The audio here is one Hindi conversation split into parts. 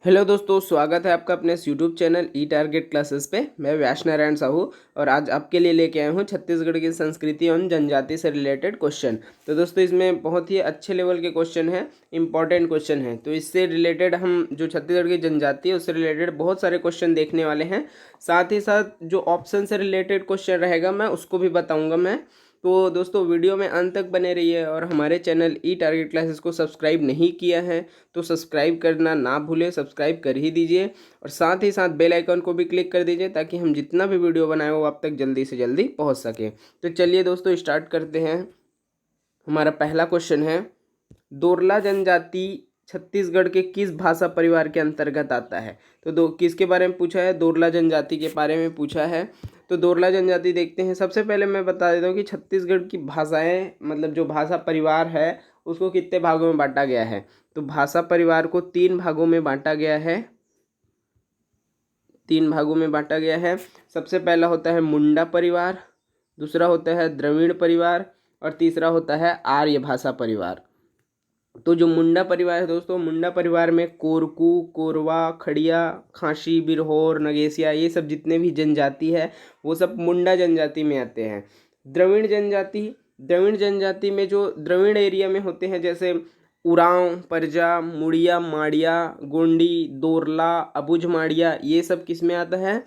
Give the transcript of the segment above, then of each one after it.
हेलो दोस्तों, स्वागत है आपका अपने इस यूट्यूब चैनल ई टारगेट क्लासेस पे। मैं वैष्णव नारायण साहू और आज आपके लिए लेके आया हूँ छत्तीसगढ़ की संस्कृति और जनजाति से रिलेटेड क्वेश्चन। तो दोस्तों इसमें बहुत ही अच्छे लेवल के क्वेश्चन हैं, इंपॉर्टेंट क्वेश्चन हैं। तो इससे रिलेटेड हम जो छत्तीसगढ़ की जनजाति है उससे रिलेटेड बहुत सारे क्वेश्चन देखने वाले हैं। साथ ही साथ जो ऑप्शन से रिलेटेड क्वेश्चन रहेगा मैं उसको भी बताऊँगा मैं। तो दोस्तों वीडियो में अंत तक बने रहिए और हमारे चैनल ई टारगेट क्लासेस को सब्सक्राइब नहीं किया है तो सब्सक्राइब करना ना भूलें, सब्सक्राइब कर ही दीजिए और साथ ही साथ बेल आइकन को भी क्लिक कर दीजिए ताकि हम जितना भी वीडियो बनाए वो आप तक जल्दी से जल्दी पहुंच सके। तो चलिए दोस्तों स्टार्ट करते हैं। हमारा पहला क्वेश्चन है, दोरला जनजाति छत्तीसगढ़ के किस भाषा परिवार के अंतर्गत आता है? तो दो किसके बारे में पूछा है? दोरला जनजाति के बारे में पूछा है। तो दोरला जनजाति देखते हैं। सबसे पहले मैं बता देता हूँ कि छत्तीसगढ़ की भाषाएं मतलब जो भाषा परिवार है उसको कितने भागों में बांटा गया है। तो भाषा परिवार को 3 भागों में बांटा गया है। 3 भागों में बांटा गया है। सबसे पहला होता है मुंडा परिवार, दूसरा होता है द्रविड़ परिवार और तीसरा होता है आर्य भाषा परिवार। तो जो मुंडा परिवार है दोस्तों, मुंडा परिवार में कोरकू, कोरवा, खड़िया, खासी, बिरहोर, नगेसिया ये सब जितने भी जनजाति है वो सब मुंडा जनजाति में आते हैं। द्रविड़ जनजाति में जो द्रविड़ एरिया में होते हैं जैसे उरांव, परजा, मुड़िया, माड़िया, गोंडी, दोरला, अबुझ माड़िया ये सब किस में आता है?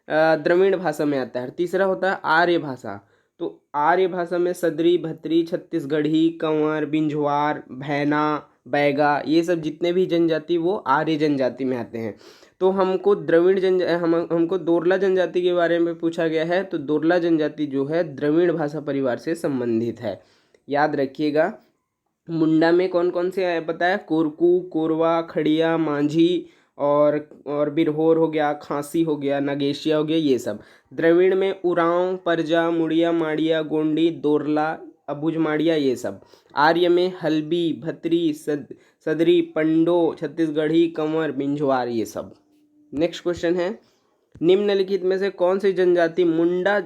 द्रविड़ भाषा में आता है। तीसरा होता है आर्य भाषा। तो आर्य भाषा में सदरी, भत्री, छत्तीसगढ़ी, कंवर, बिंझवार, भैना, बैगा ये सब जितने भी जनजाति वो आर्य जनजाति में आते हैं। तो हमको हमको दोरला जनजाति के बारे में पूछा गया है। तो दोरला जनजाति जो है द्रविड़ भाषा परिवार से संबंधित है, याद रखिएगा। मुंडा में कौन कौन से आए बताया? कोरकू, कोरवा, खड़िया, मांझी और बिरहोर हो गया, खांसी हो गया, नगेशिया हो गया ये सब। द्रविड़ में उरांव, परजा, मुड़िया, माड़िया, गोंडी, दोरला, अबुझ माड़िया ये सब। आर्य में हल्बी, भत्री, सदरी, पंडो, छत्तीसगढ़ी, कंवर, बिंझवार ये सब। नेक्स्ट क्वेश्चन है, निम्नलिखित में से कौन सी जनजाति मुंडा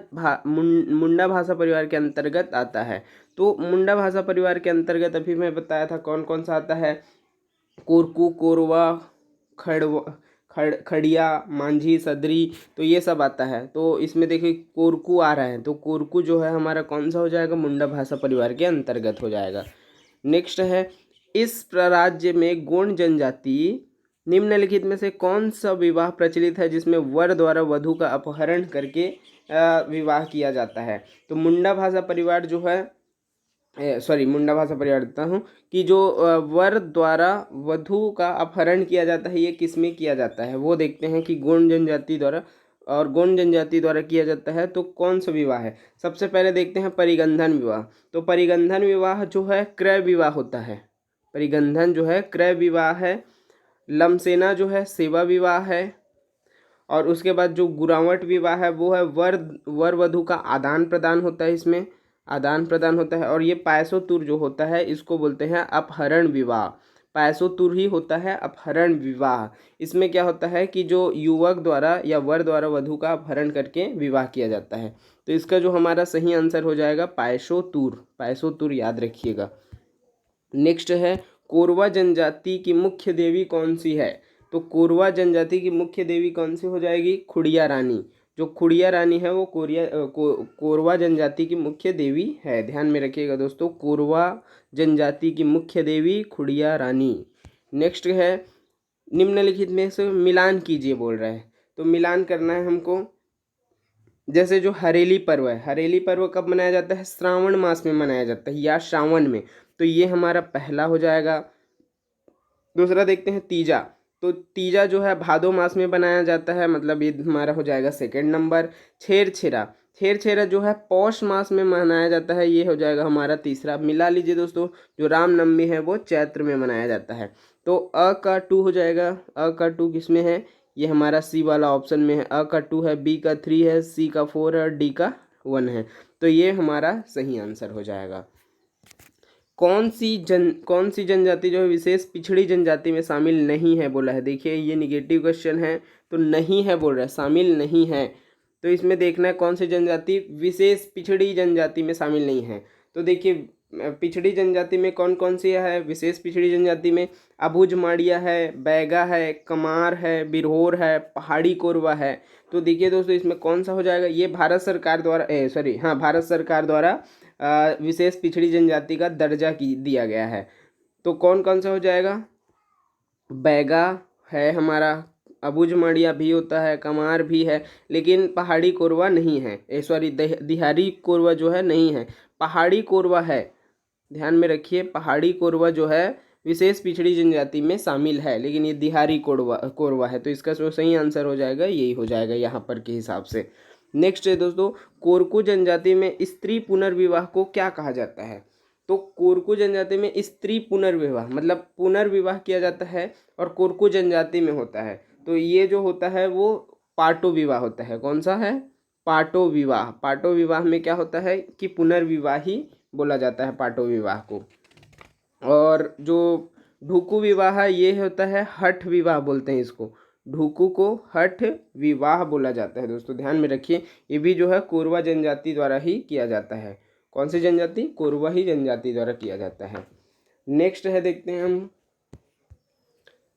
भाषा परिवार के अंतर्गत आता है? तो मुंडा भाषा परिवार के अंतर्गत अभी मैं बताया था कौन कौन सा आता है। कोरकू, कोरवा, खड़िया, मांझी, सदरी तो ये सब आता है। तो इसमें देखिए कोरकू आ रहा है, तो कोरकू जो है हमारा कौन सा हो जाएगा? मुंडा भाषा परिवार के अंतर्गत हो जाएगा। नेक्स्ट है, इस राज्य में गोंड जनजाति निम्नलिखित में से कौन सा विवाह प्रचलित है जिसमें वर द्वारा वधु का अपहरण करके विवाह किया जाता है? तो मुंडा भाषा परिवार जो है मुंडा भाषा परिवार देता हूँ कि जो वर द्वारा वधु का अपहरण किया जाता है ये किस में किया जाता है वो देखते हैं कि गोंड जनजाति द्वारा, और गोंड जनजाति द्वारा किया जाता है। तो कौन सा विवाह है? सबसे पहले देखते हैं परिगंधन विवाह। तो परिगंधन विवाह जो है क्रय विवाह होता है। परिगंधन जो है क्रय विवाह है। लमसेना जो है सेवा विवाह है। और उसके बाद जो गुरावट विवाह है वो है वर वधु का आदान प्रदान होता है, इसमें आदान प्रदान होता है। और ये पैसोतुर जो होता है इसको बोलते हैं अपहरण विवाह। पैसोतुर ही होता है अपहरण विवाह। इसमें क्या होता है कि जो युवक द्वारा या वर द्वारा वधु का अपहरण करके विवाह किया जाता है। तो इसका जो हमारा सही आंसर हो जाएगा पैसोतुर। पैसोतुर याद रखिएगा। नेक्स्ट है, कोरवा जनजाति की मुख्य देवी कौन सी है? तो कोरवा जनजाति की मुख्य देवी कौन सी हो जाएगी? खुड़िया रानी। जो खुड़िया रानी है वो कोरवा जनजाति की मुख्य देवी है। ध्यान में रखिएगा दोस्तों, कोरवा जनजाति की मुख्य देवी खुड़िया रानी। नेक्स्ट है, निम्नलिखित में से मिलान कीजिए बोल रहा है। तो मिलान करना है हमको। जैसे जो हरेली पर्व है, हरेली पर्व कब मनाया जाता है? श्रावण मास में मनाया जाता है या श्रावण में। तो ये हमारा पहला हो जाएगा। दूसरा देखते हैं तीजा। तो तीजा जो है भादो मास में बनाया जाता है, मतलब ये हमारा हो जाएगा सेकंड नंबर। छेरछेरा, छेरछेरा जो है पौष मास में मनाया जाता है, ये हो जाएगा हमारा तीसरा। मिला लीजिए दोस्तों, जो रामनवमी है वो चैत्र में मनाया जाता है। तो अ का 2 हो जाएगा। अ का 2 किस में है? ये हमारा सी वाला ऑप्शन में है। अ का 2 है, बी का 3 है, सी का 4 है और डी का 1 है। तो ये हमारा सही आंसर हो जाएगा। कौन सी जनजाति जो है विशेष पिछड़ी जनजाति में शामिल नहीं है बोला है? देखिए ये निगेटिव क्वेश्चन है, तो नहीं है बोल रहा है, शामिल नहीं है। तो इसमें देखना है कौन सी जनजाति विशेष पिछड़ी जनजाति में शामिल नहीं है। तो देखिए पिछड़ी जनजाति में कौन कौन सी है? विशेष पिछड़ी जनजाति में अबुझ माड़िया है, बैगा है, कमार है, बिरहोर है, पहाड़ी कोरवा है। तो देखिए दोस्तों, इसमें कौन सा हो जाएगा? ये भारत सरकार द्वारा भारत सरकार द्वारा विशेष पिछड़ी जनजाति का दर्जा दिया गया है। तो कौन कौन सा हो जाएगा? बैगा है हमारा, अबुझ माड़िया भी होता है, कमार भी है, लेकिन पहाड़ी कोरवा नहीं है। दिहाड़ी कोरवा जो है नहीं है, पहाड़ी कोरवा है। ध्यान में रखिए, पहाड़ी कोरवा जो है विशेष पिछड़ी जनजाति में शामिल है, लेकिन ये दिहाड़ी कोरवा है। तो इसका जो सही आंसर हो जाएगा यही हो जाएगा यहाँ पर के हिसाब से। नेक्स्ट है दोस्तों, कोरकू जनजाति में स्त्री पुनर्विवाह को क्या कहा जाता है? तो कोरकू जनजाति में स्त्री पुनर्विवाह मतलब पुनर्विवाह किया जाता है, और कोरकू जनजाति में होता है। तो ये जो होता है वो पाटो विवाह होता है। कौन सा है? पाटो विवाह। पाटो विवाह में क्या होता है कि पुनर्विवाह ही बोला जाता है पाटो विवाह को। और जो ढुकू विवाह है ये होता है हठ विवाह बोलते हैं इसको। ढुकू को हठ विवाह बोला जाता है। दोस्तों ध्यान में रखिए, ये भी जो है कोरवा जनजाति द्वारा ही किया जाता है। कौन सी जनजाति? कोरवा ही जनजाति द्वारा किया जाता है। नेक्स्ट है, देखते हैं हम,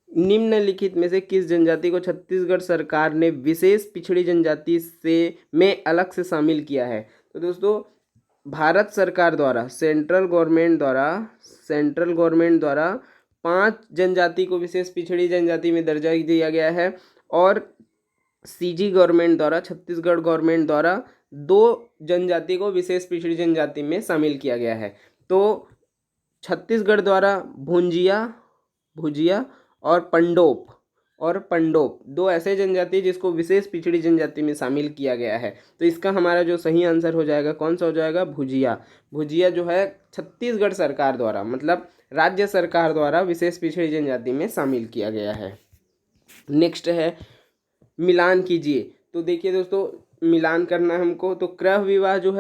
निम्नलिखित में से किस जनजाति को छत्तीसगढ़ सरकार ने विशेष पिछड़ी जनजाति से में अलग से शामिल किया है? तो दोस्तों भारत सरकार द्वारा सेंट्रल गवर्नमेंट द्वारा 5 जनजाति को विशेष पिछड़ी जनजाति में दर्जा दिया गया है, और सीजी गवर्नमेंट द्वारा, छत्तीसगढ़ गवर्नमेंट द्वारा 2 जनजाति को विशेष पिछड़ी जनजाति में शामिल किया गया है। तो छत्तीसगढ़ द्वारा भुजिया और पंडोप 2 ऐसे जनजाति जिसको विशेष पिछड़ी जनजाति में शामिल किया गया है। तो इसका हमारा जो सही आंसर हो जाएगा कौन सा हो जाएगा? भुजिया जो है छत्तीसगढ़ सरकार द्वारा मतलब राज्य सरकार द्वारा विशेष पिछड़ी जनजाति में शामिल किया गया है। नेक्स्ट है, मिलान कीजिए। तो देखिए दोस्तों, मिलान करना है हमको। तो क्रय विवाह जो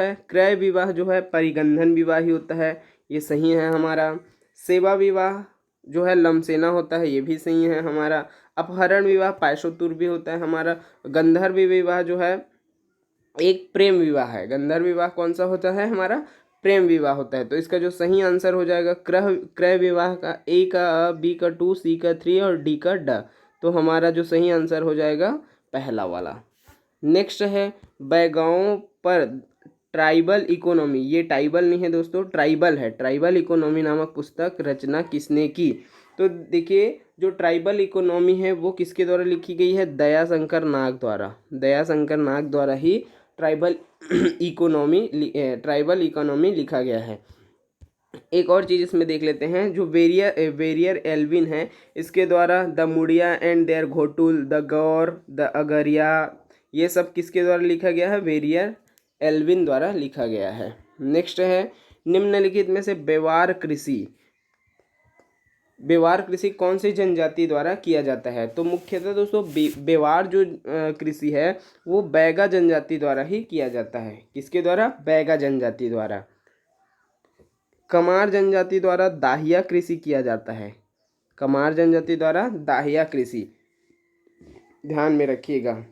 है परिगंधन विवाह ही होता है, ये सही है हमारा। सेवा विवाह जो है लमसेना होता है, ये भी सही है हमारा। अपहरण विवाह पायसोतुर भी होता है हमारा। गंधर्व विवाह जो है एक प्रेम विवाह है। गंधर्व विवाह कौन सा होता है? हमारा प्रेम विवाह होता है। तो इसका जो सही आंसर हो जाएगा क्रय विवाह का A का A, B का 2, C का 3 और D का D। तो हमारा जो सही आंसर हो जाएगा पहला वाला। नेक्स्ट है, बैगाओं पर ट्राइबल इकोनॉमी, ये ट्राइबल नहीं है दोस्तों, ट्राइबल है। ट्राइबल इकोनॉमी नामक पुस्तक रचना किसने की? तो देखिए, जो ट्राइबल इकोनॉमी है वो किसके द्वारा लिखी गई है? दयाशंकर नाग द्वारा ही ट्राइबल इकोनॉमी लिखा गया है। एक और चीज़ इसमें देख लेते हैं, जो वेरियर एल्विन है, इसके द्वारा the Muria and their Ghotul, the Gaur, the Agaria, ये सब किसके द्वारा लिखा गया है? वेरियर एल्विन द्वारा लिखा गया है। नेक्स्ट है, निम्नलिखित में से बेवार कृषि कौन सी जनजाति द्वारा किया जाता है? तो मुख्यतः दोस्तों बेवार जो कृषि है वो बैगा जनजाति द्वारा ही किया जाता है। किसके द्वारा? बैगा जनजाति द्वारा। कमार जनजाति द्वारा दाहिया कृषि किया जाता है। कमार जनजाति द्वारा दाहिया कृषि, ध्यान में रखिएगा।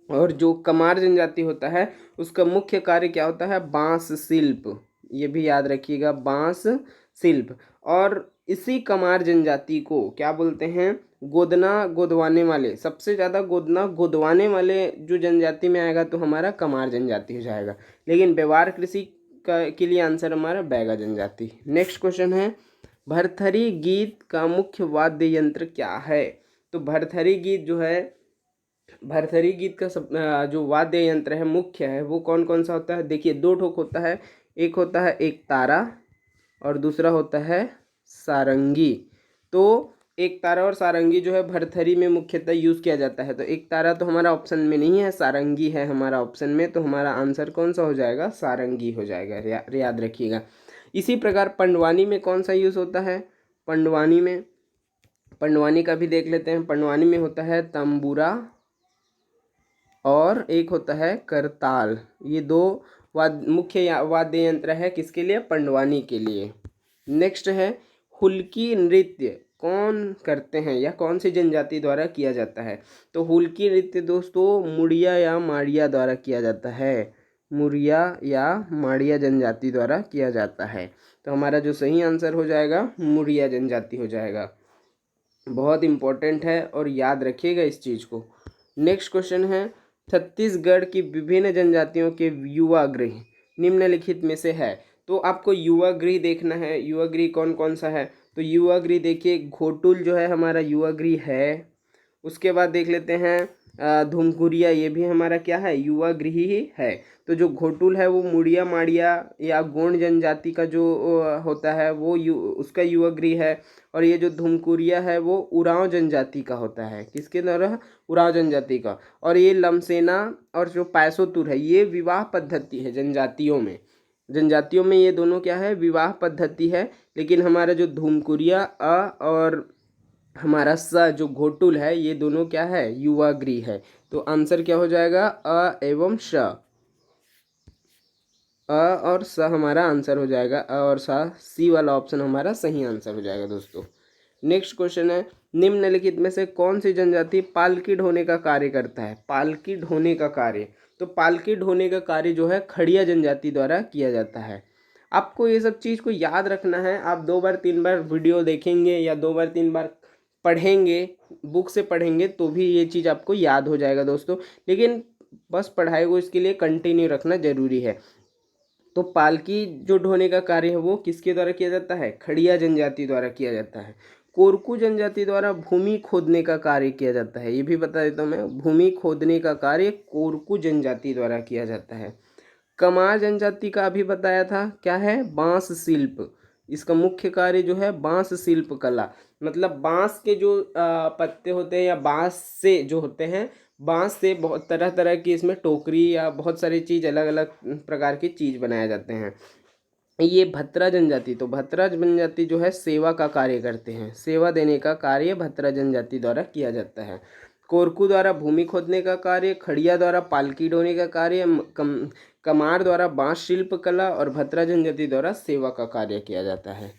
और जो कमार जनजाति होता है उसका मुख्य कार्य क्या होता है? बांस शिल्प, ये भी याद रखिएगा, बांस शिल्प। और इसी कमार जनजाति को क्या बोलते हैं? गोदना गोदवाने वाले। सबसे ज़्यादा गोदना गोदवाने वाले जो जनजाति में आएगा तो हमारा कमार जनजाति हो जाएगा, लेकिन व्यवहार कृषि के लिए आंसर हमारा बैगा जनजाति। नेक्स्ट क्वेश्चन है, भरथरी गीत का मुख्य वाद्य यंत्र क्या है? तो भरथरी गीत का जो वाद्य यंत्र है मुख्य है वो कौन कौन सा होता है? देखिए, 2 ठोक होता है, एक होता है एक तारा और दूसरा होता है सारंगी। तो एक तारा और सारंगी जो है भरथरी में मुख्यतः यूज़ किया जाता है। तो एक तारा तो हमारा ऑप्शन में नहीं है, सारंगी है हमारा ऑप्शन में, तो हमारा आंसर कौन सा हो जाएगा? सारंगी हो जाएगा, याद रखिएगा। इसी प्रकार पंडवानी में कौन सा यूज़ होता है? पंडवानी का भी देख लेते हैं। पंडवानी में होता है तंबूरा और एक होता है करताल। ये 2 मुख्य वाद्य यंत्र है किसके लिए? पंडवानी के लिए। नेक्स्ट है, हुल्की नृत्य कौन करते हैं या कौन सी जनजाति द्वारा किया जाता है? तो हुल्की नृत्य दोस्तों मुड़िया या माड़िया द्वारा किया जाता है। मुड़िया या माड़िया जनजाति द्वारा किया जाता है। तो हमारा जो सही आंसर हो जाएगा मुड़िया जनजाति हो जाएगा। बहुत इम्पोर्टेंट है और याद रखिएगा इस चीज़ को। नेक्स्ट क्वेश्चन है, छत्तीसगढ़ की विभिन्न जनजातियों के युवा गृह निम्नलिखित में से है। तो आपको युवा गृह देखना है, युवा गृह कौन कौन सा है। तो युवा गृह देखिए, घोटुल जो है हमारा युवा गृह है। उसके बाद देख लेते हैं धुमकुरिया, ये भी हमारा क्या है, युवा गृह ही है। तो जो घोटुल है वो मुड़िया माड़िया या गोंड जनजाति का जो होता है वो उसका युवा गृह है। और ये जो धुमकुरिया है वो उरांव जनजाति का होता है। किसके द्वारा, उरांव जनजाति का। और ये लमसेना और जो पैसोतुर है ये विवाह पद्धति है जनजातियों में। जनजातियों में ये दोनों क्या है, विवाह पद्धति है। लेकिन हमारा जो धुमकुरिया और हमारा स जो घोटुल है ये दोनों क्या है, युवा गृह है। तो आंसर क्या हो जाएगा, अ एवं श, अ और स हमारा आंसर हो जाएगा। अ और सी वाला ऑप्शन हमारा सही आंसर हो जाएगा दोस्तों। नेक्स्ट क्वेश्चन है, निम्नलिखित में से कौन सी जनजाति पालकी ढोने का कार्य करता है। पालकी ढोने का कार्य, तो पालकी ढोने का कार्य जो है खड़िया जनजाति द्वारा किया जाता है। आपको ये सब चीज़ को याद रखना है। आप 2 बार 3 बार वीडियो देखेंगे या 2 बार 3 बार पढ़ेंगे, बुक से पढ़ेंगे तो भी ये चीज़ आपको याद हो जाएगा दोस्तों। लेकिन बस पढ़ाई को इसके लिए कंटिन्यू रखना जरूरी है। तो पालकी जो ढोने का कार्य है वो किसके द्वारा किया जाता है, खड़िया जनजाति द्वारा किया जाता है। कोरकू जनजाति द्वारा भूमि खोदने का कार्य किया जाता है। ये भी बता देता हूँ मैं, भूमि खोदने का कार्य कोरकू जनजाति द्वारा किया जाता है। कमार जनजाति का अभी बताया था, क्या है, बांस शिल्प। इसका मुख्य कार्य जो है बांस शिल्प कला, मतलब बांस के जो पत्ते होते हैं या बांस से जो होते हैं, बांस से बहुत तरह तरह की इसमें टोकरी या बहुत सारी चीज़, अलग अलग प्रकार की चीज़ बनाए जाते हैं। ये भत्रा जनजाति, तो भत्रा जनजाति जो है सेवा का कार्य करते हैं। सेवा देने का कार्य भत्रा जनजाति द्वारा किया जाता है। कोरकू द्वारा भूमि खोदने का कार्य, खड़िया द्वारा पालकी ढोने का कार्य, कमार द्वारा बांस शिल्प कला और भत्रा जनजाति द्वारा सेवा का कार्य किया जाता है।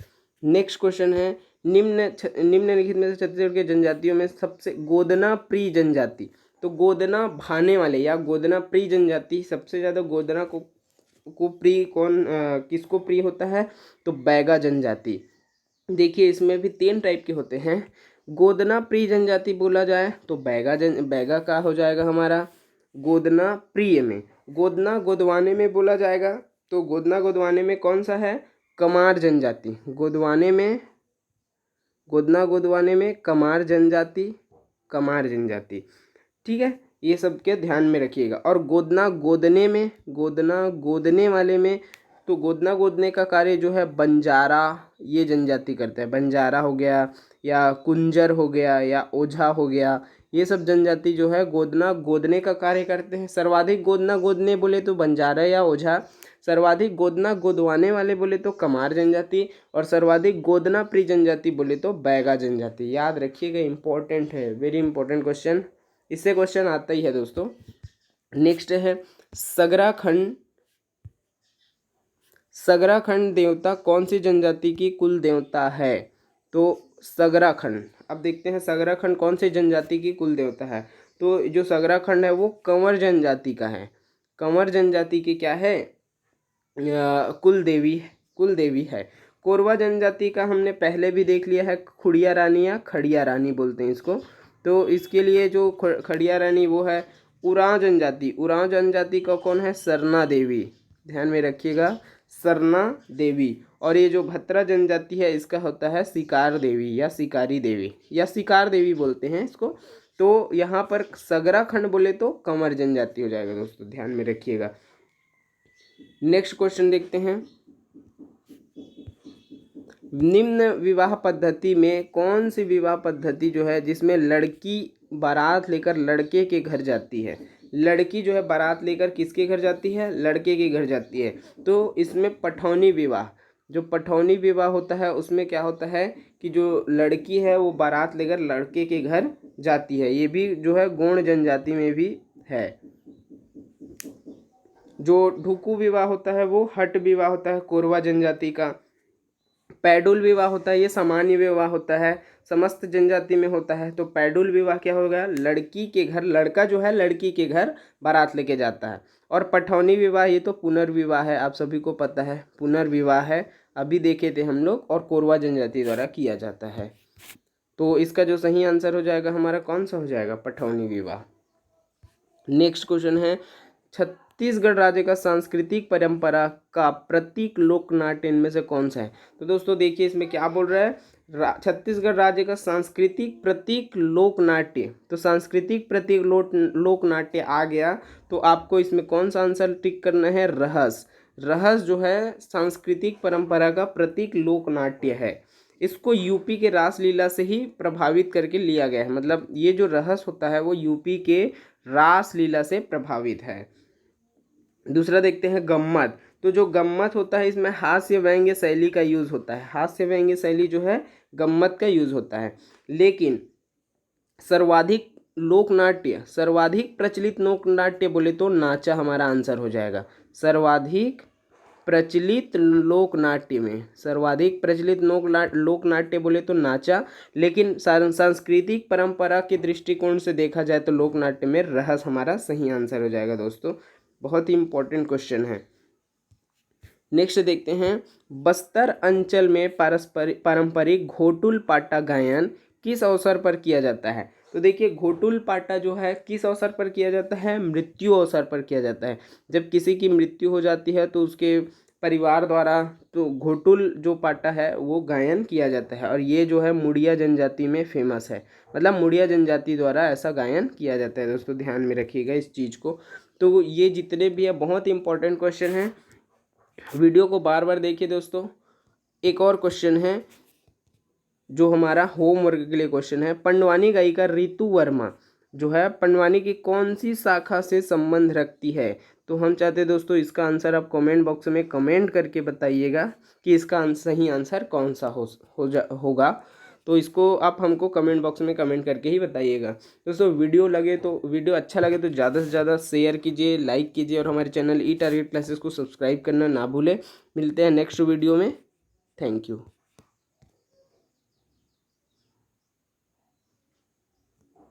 नेक्स्ट क्वेश्चन है, निम्नलिखित में से छत्तीसगढ़ के जनजातियों में सबसे गोदना प्रिय जनजाति। तो गोदना भाने वाले या गोदना प्रिय जनजाति, सबसे ज़्यादा गोदना को प्रिय कौन किसको प्रिय होता है, तो बैगा जनजाति। देखिए इसमें भी 3 टाइप के होते हैं। गोदना प्रिय जनजाति बोला जाए तो बैगा का हो जाएगा हमारा गोदना प्रिय में। गोदना गोदवाने में बोला जाएगा तो गोदना गोदवाने में कौन सा है, कमार जनजाति। गोदना गोदवाने में कमार जनजाति, कमार जनजाति, ठीक है। ये सब के ध्यान में रखिएगा। और गोदना गोदने में, गोदना गोदने वाले में, तो गोदना गोदने का कार्य जो है बंजारा ये जनजाति करता है। बंजारा हो गया या कुंजर हो गया या ओझा हो गया, ये सब जनजाति जो है गोदना गोदने का कार्य करते हैं। सर्वाधिक गोदना गोदने बोले तो बंजारा या ओझा, सर्वाधिक गोदना गोदवाने वाले बोले तो कमार जनजाति, और सर्वाधिक गोदना प्रिय जनजाति बोले तो बैगा जनजाति। याद रखिएगा, इंपॉर्टेंट है, वेरी इंपॉर्टेंट क्वेश्चन, इससे क्वेश्चन आता ही है दोस्तों। नेक्स्ट है सगराखंड। सगराखंड देवता कौन सी जनजाति की कुल देवता है। तो सगराखंड, अब देखते हैं सगराखंड कौन सी जनजाति की कुल देवता है। तो जो सगराखंड है वो कंवर जनजाति का है। कंवर जनजाति की क्या है, कुल देवी है। कोरवा जनजाति का हमने पहले भी देख लिया है, खुड़िया रानी या खड़िया रानी बोलते हैं इसको। तो इसके लिए जो खड़िया रानी वो है उरांव जनजाति। उरांव जनजाति का कौन है, सरना देवी, ध्यान में रखिएगा, सरना देवी। और ये जो भत्रा जनजाति है इसका होता है शिकार देवी या शिकारी देवी या शिकार देवी बोलते हैं इसको। तो यहाँ पर सगराखंड बोले तो कंवर जनजाति हो जाएगा दोस्तों, ध्यान में रखिएगा। नेक्स्ट क्वेश्चन देखते हैं, निम्न विवाह पद्धति में कौन सी विवाह पद्धति जो है जिसमें लड़की बारात लेकर लड़के के घर जाती है। लड़की जो है बारात लेकर किसके घर जाती है, लड़के के घर जाती है। तो इसमें पठौनी विवाह, जो पठौनी विवाह होता है उसमें क्या होता है कि जो लड़की है वो बारात लेकर लड़के के घर जाती है। ये भी जो है गोंड जनजाति में भी है। जो ढुकू विवाह होता है वो हट विवाह होता है कोरवा जनजाति का। पैडुल विवाह होता है ये सामान्य विवाह होता है, समस्त जनजाति में होता है। तो पैडुल विवाह क्या होगा, लड़की के घर, लड़का जो है लड़की के घर बारात लेके जाता है। और पठौनी विवाह ये तो पुनर्विवाह है, आप सभी को पता है पुनर्विवाह है। अभी देखे थे हम लोग, और कोरवा जनजाति द्वारा किया जाता है। तो इसका जो सही आंसर हो जाएगा हमारा कौन सा हो जाएगा, पठौनी विवाह। नेक्स्ट क्वेश्चन है, छत्तीसगढ़ राज्य का सांस्कृतिक परंपरा का प्रतीक लोकनाट्य इनमें से कौन सा है। तो दोस्तों देखिए इसमें क्या बोल रहा है, छत्तीसगढ़ राज्य का सांस्कृतिक प्रतीक लोकनाट्य। तो सांस्कृतिक प्रतीक लोकनाट्य आ गया, तो आपको इसमें कौन सा आंसर टिक करना है, रहस। रहस जो है सांस्कृतिक परंपरा का प्रतीक लोकनाट्य है। इसको यूपी के रासलीला से ही प्रभावित करके लिया गया है, मतलब ये जो रहस होता है वो यूपी के रासलीला से प्रभावित है। दूसरा देखते हैं गम्मत। तो जो गम्मत होता है इसमें हास्य व्यंग्य शैली का यूज होता है, हास्य व्यंग्य शैली जो है गम्मत का यूज होता है। लेकिन सर्वाधिक लोकनाट्य, सर्वाधिक प्रचलित लोकनाट्य बोले तो नाचा हमारा आंसर हो जाएगा। सर्वाधिक प्रचलित लोकनाट्य में, सर्वाधिक प्रचलित लोकनाट्य बोले तो नाचा, लेकिन सांस्कृतिक परंपरा के दृष्टिकोण से देखा जाए तो लोकनाट्य में रहस हमारा सही आंसर हो जाएगा। दोस्तों बहुत ही इंपॉर्टेंट क्वेश्चन है। नेक्स्ट देखते हैं, बस्तर अंचल में पारंपरिक घोटुल पाटा गायन किस अवसर पर किया जाता है। तो देखिए घोटुल पाटा जो है किस अवसर पर किया जाता है, मृत्यु अवसर पर किया जाता है। जब किसी की मृत्यु हो जाती है तो उसके परिवार द्वारा तो घोटुल जो पाटा है वो गायन किया जाता है, और ये जो है मुड़िया जनजाति में फेमस है, मतलब मुड़िया जनजाति द्वारा ऐसा गायन किया जाता है। दोस्तों ध्यान में रखिएगा इस चीज़ को। तो ये जितने भी है बहुत इंपॉर्टेंट क्वेश्चन हैं, वीडियो को बार बार देखिए। दोस्तों एक और क्वेश्चन है जो हमारा होमवर्क के लिए क्वेश्चन है, पंडवानी गायिका रितु वर्मा जो है पंडवानी की कौन सी शाखा से संबंध रखती है। तो हम चाहते हैं दोस्तों इसका आंसर आप कमेंट बॉक्स में कमेंट करके बताइएगा कि इसका सही आंसर कौन सा होगा। तो इसको आप हमको कमेंट बॉक्स में कमेंट करके ही बताइएगा। दोस्तों वीडियो अच्छा लगे तो ज़्यादा से ज़्यादा शेयर कीजिए, लाइक कीजिए, और हमारे चैनल ई टारगेट क्लासेस को सब्सक्राइब करना ना भूलें। मिलते हैं नेक्स्ट वीडियो में। Thank you.